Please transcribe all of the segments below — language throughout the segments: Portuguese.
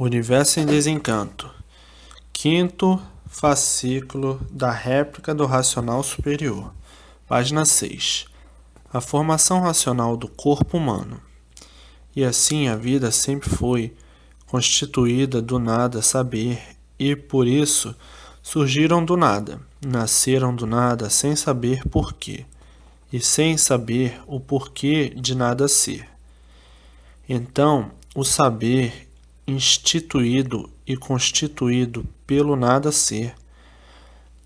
Universo em Desencanto. Quinto fascículo da réplica do racional superior. Página 6. A formação racional do corpo humano. E assim a vida sempre foi constituída do nada saber, e por isso surgiram do nada, nasceram do nada sem saber porquê, e sem saber o porquê de nada ser. Então, o saber instituído e constituído pelo nada ser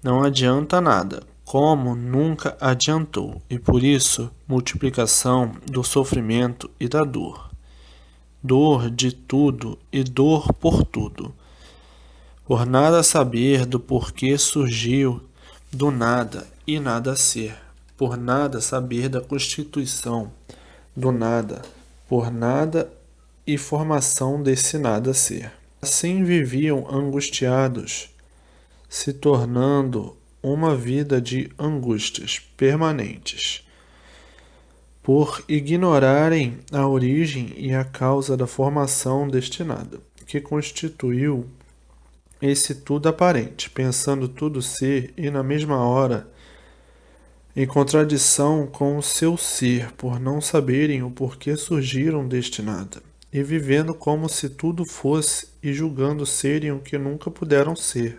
não adianta nada, como nunca adiantou, e por isso multiplicação do sofrimento e da dor. Dor de tudo e dor por tudo. Por nada saber do porquê surgiu do nada e nada ser. Por nada saber da constituição do nada. Por nada e formação desse nada ser. Assim viviam angustiados, se tornando uma vida de angústias permanentes, por ignorarem a origem e a causa da formação deste nada, que constituiu esse tudo aparente, pensando tudo ser e na mesma hora em contradição com o seu ser, por não saberem o porquê surgiram deste nada, e vivendo como se tudo fosse e julgando serem o que nunca puderam ser,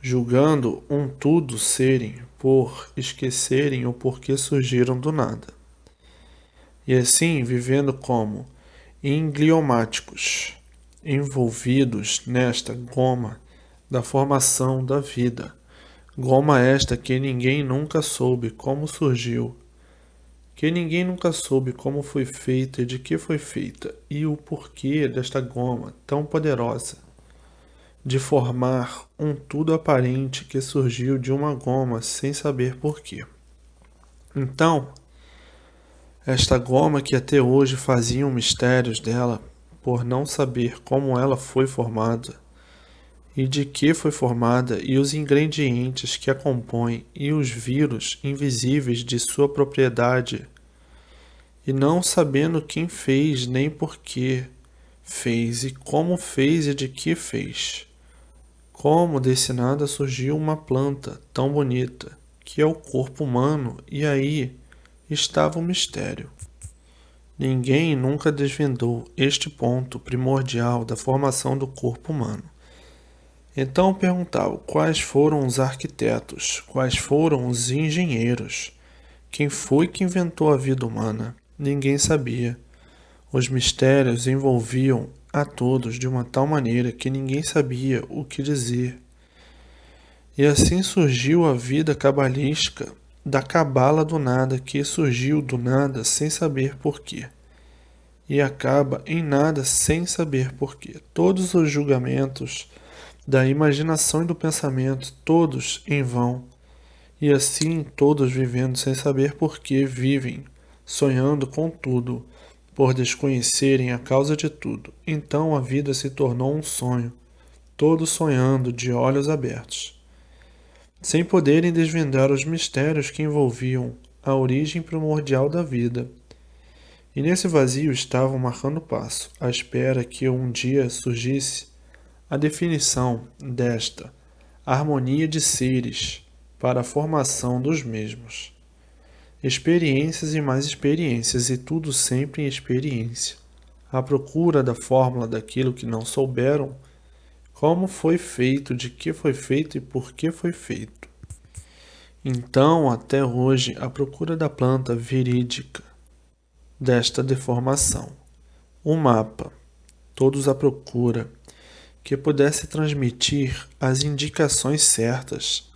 julgando um tudo serem, por esquecerem o porquê surgiram do nada, e assim vivendo como ingliomáticos, envolvidos nesta goma da formação da vida, goma esta que ninguém nunca soube como surgiu, que ninguém nunca soube como foi feita e de que foi feita, e o porquê desta goma tão poderosa de formar um tudo aparente que surgiu de uma goma sem saber porquê. Então, esta goma que até hoje faziam mistérios dela, por não saber como ela foi formada, e de que foi formada, e os ingredientes que a compõem, e os vírus invisíveis de sua propriedade, e não sabendo quem fez, nem por que fez, e como fez e de que fez. Como desse nada surgiu uma planta tão bonita, que é o corpo humano, e aí estava o mistério. Ninguém nunca desvendou este ponto primordial da formação do corpo humano. Então perguntava quais foram os arquitetos, quais foram os engenheiros, quem foi que inventou a vida humana. Ninguém sabia. Os mistérios envolviam a todos de uma tal maneira que ninguém sabia o que dizer. E assim surgiu a vida cabalística da cabala do nada, que surgiu do nada sem saber porquê, e acaba em nada sem saber porquê. Todos os julgamentos da imaginação e do pensamento, todos em vão, e assim todos vivendo sem saber porquê vivem, sonhando com tudo, por desconhecerem a causa de tudo. Então a vida se tornou um sonho, todos sonhando de olhos abertos, sem poderem desvendar os mistérios que envolviam a origem primordial da vida. E nesse vazio estavam marcando passo, à espera que um dia surgisse a definição desta harmonia de seres para a formação dos mesmos. Experiências e mais experiências, e tudo sempre em experiência, à procura da fórmula daquilo que não souberam, como foi feito, de que foi feito e por que foi feito. Então, até hoje, à procura da planta verídica desta deformação. Um mapa, todos à procura, que pudesse transmitir as indicações certas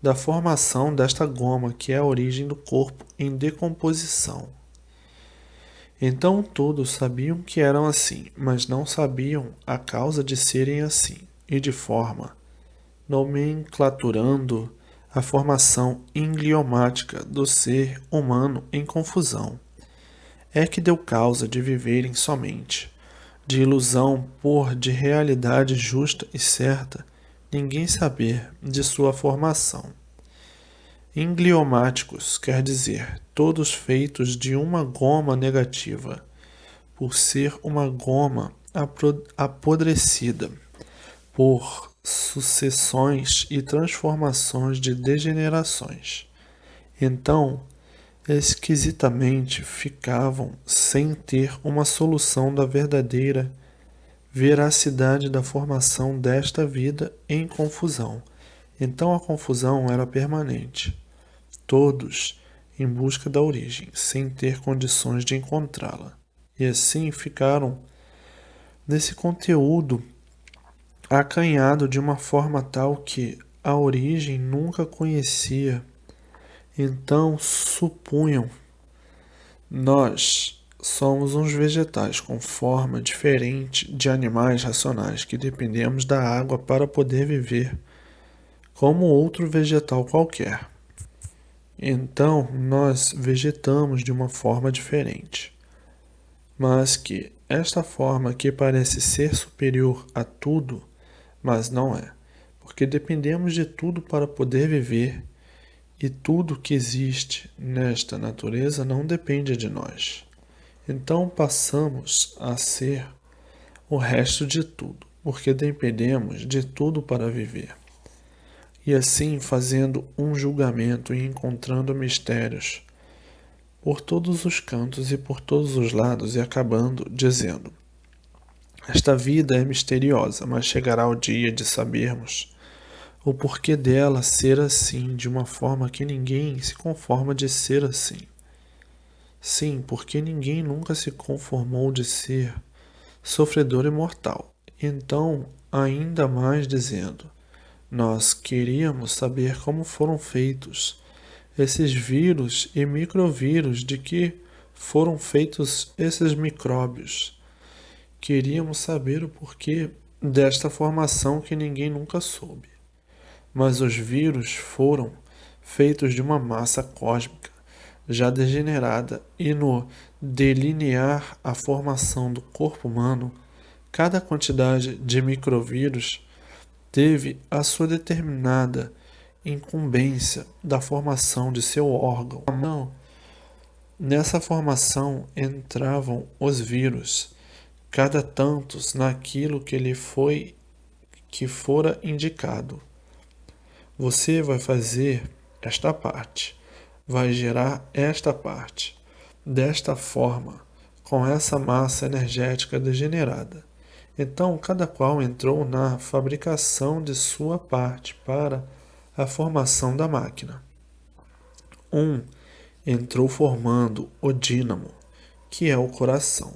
da formação desta goma, que é a origem do corpo em decomposição. Então todos sabiam que eram assim, mas não sabiam a causa de serem assim, e de forma, nomenclaturando a formação ingliomática do ser humano em confusão, é que deu causa de viverem somente de ilusão por de realidade justa e certa, ninguém saber de sua formação. Ingliomáticos quer dizer todos feitos de uma goma negativa, por ser uma goma apodrecida por sucessões e transformações de degenerações. Então, esquisitamente ficavam sem ter uma solução da verdadeira veracidade da formação desta vida em confusão. Então a confusão era permanente, todos em busca da origem, sem ter condições de encontrá-la. E assim ficaram nesse conteúdo acanhado de uma forma tal que a origem nunca conhecia. Então supunham: nós somos uns vegetais com forma diferente de animais racionais que dependemos da água para poder viver, como outro vegetal qualquer. Então nós vegetamos de uma forma diferente, mas que esta forma aqui parece ser superior a tudo, mas não é, porque dependemos de tudo para poder viver, e tudo que existe nesta natureza não depende de nós. Então passamos a ser o resto de tudo, porque dependemos de tudo para viver. E assim fazendo um julgamento e encontrando mistérios por todos os cantos e por todos os lados, e acabando dizendo: esta vida é misteriosa, mas chegará o dia de sabermos o porquê dela ser assim, de uma forma que ninguém se conforma de ser assim. Sim, porque ninguém nunca se conformou de ser sofredor e mortal. Então, ainda mais dizendo: nós queríamos saber como foram feitos esses vírus e microvírus, de que foram feitos esses micróbios. Queríamos saber o porquê desta formação que ninguém nunca soube. Mas os vírus foram feitos de uma massa cósmica já degenerada, e no delinear a formação do corpo humano, cada quantidade de microvírus teve a sua determinada incumbência da formação de seu órgão. Não. Nessa formação entravam os vírus, cada tantos naquilo que fora indicado. Você vai fazer esta parte, vai gerar esta parte, desta forma, com essa massa energética degenerada. Então, cada qual entrou na fabricação de sua parte para a formação da máquina. Um entrou formando o dínamo, que é o coração,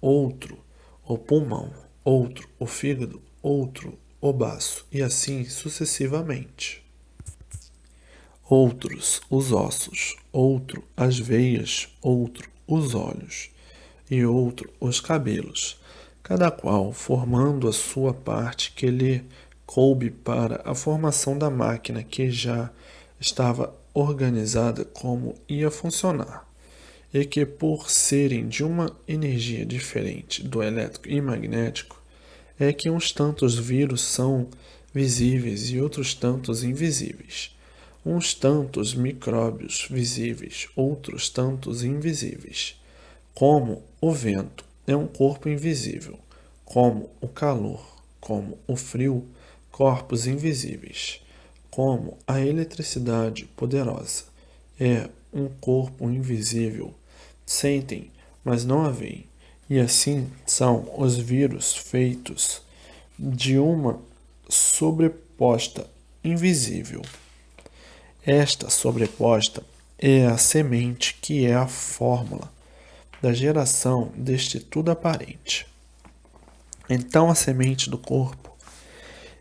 outro o pulmão, outro o fígado, outro o baço, e assim sucessivamente. Outros os ossos, outro as veias, outro os olhos, e outro os cabelos, cada qual formando a sua parte que lhe coube para a formação da máquina que já estava organizada como ia funcionar, e que, por serem de uma energia diferente do elétrico e magnético, é que uns tantos vírus são visíveis e outros tantos invisíveis, uns tantos micróbios visíveis, outros tantos invisíveis, como o vento é um corpo invisível, como o calor, como o frio, corpos invisíveis, como a eletricidade poderosa é um corpo invisível, sentem, mas não a veem, e assim são os vírus feitos de uma sobreposta invisível. Esta sobreposta é a semente, que é a fórmula da geração deste tudo aparente. Então a semente do corpo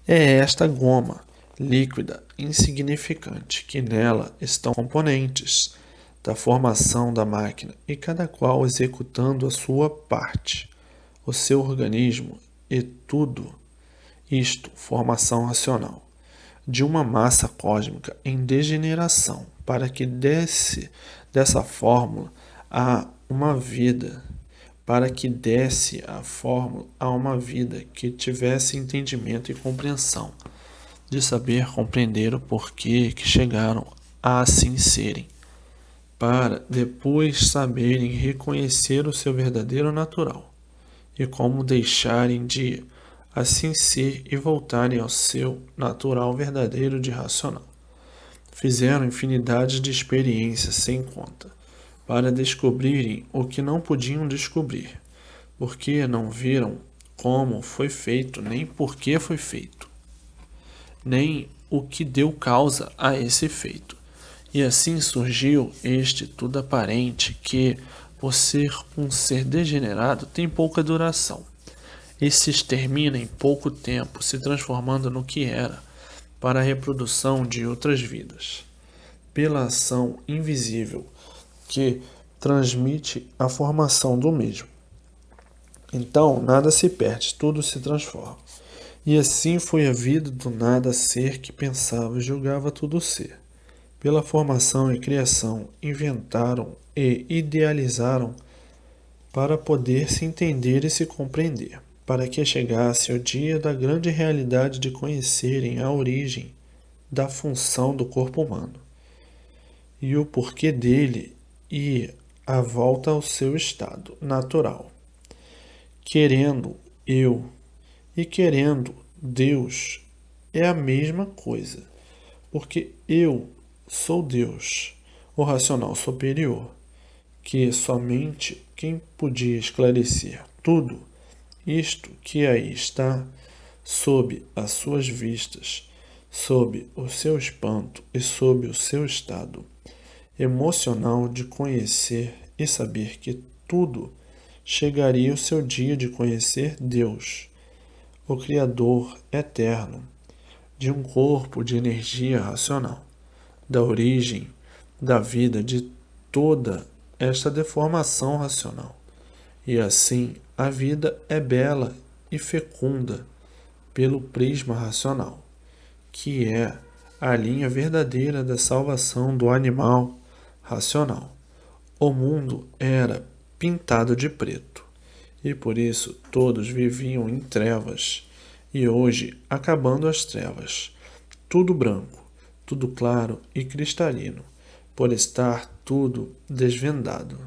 é esta goma líquida insignificante, que nela estão componentes da formação da máquina, e cada qual executando a sua parte, o seu organismo, e tudo isto formação racional de uma massa cósmica em degeneração, para que dessa fórmula a uma vida, para que desse a fórmula a uma vida que tivesse entendimento e compreensão, de saber compreender o porquê que chegaram a assim serem, para depois saberem reconhecer o seu verdadeiro natural, e como deixarem de assim ser e voltarem ao seu natural verdadeiro de racional. Fizeram infinidade de experiências sem conta, para descobrirem o que não podiam descobrir, porque não viram como foi feito, nem por que foi feito, nem o que deu causa a esse feito. E assim surgiu este tudo aparente que, por ser um ser degenerado, tem pouca duração e se extermina em pouco tempo, se transformando no que era, para a reprodução de outras vidas, pela ação invisível que transmite a formação do mesmo. Então, nada se perde, tudo se transforma. E assim foi a vida do nada ser que pensava e julgava tudo ser. Pela formação e criação, inventaram e idealizaram para poder se entender e se compreender, para que chegasse o dia da grande realidade de conhecerem a origem da função do corpo humano e o porquê dele e a volta ao seu estado natural. Querendo eu e querendo Deus é a mesma coisa, porque eu sou Deus, o racional superior, que somente quem podia esclarecer tudo isto que aí está, sob as suas vistas, sob o seu espanto e sob o seu estado emocional de conhecer e saber que tudo chegaria o seu dia de conhecer Deus, o Criador eterno, de um corpo de energia racional, da origem da vida de toda esta deformação racional. E assim a vida é bela e fecunda pelo prisma racional, que é a linha verdadeira da salvação do animal racional. O mundo era pintado de preto, e por isso todos viviam em trevas, e hoje, acabando as trevas, tudo branco, tudo claro e cristalino, por estar tudo desvendado.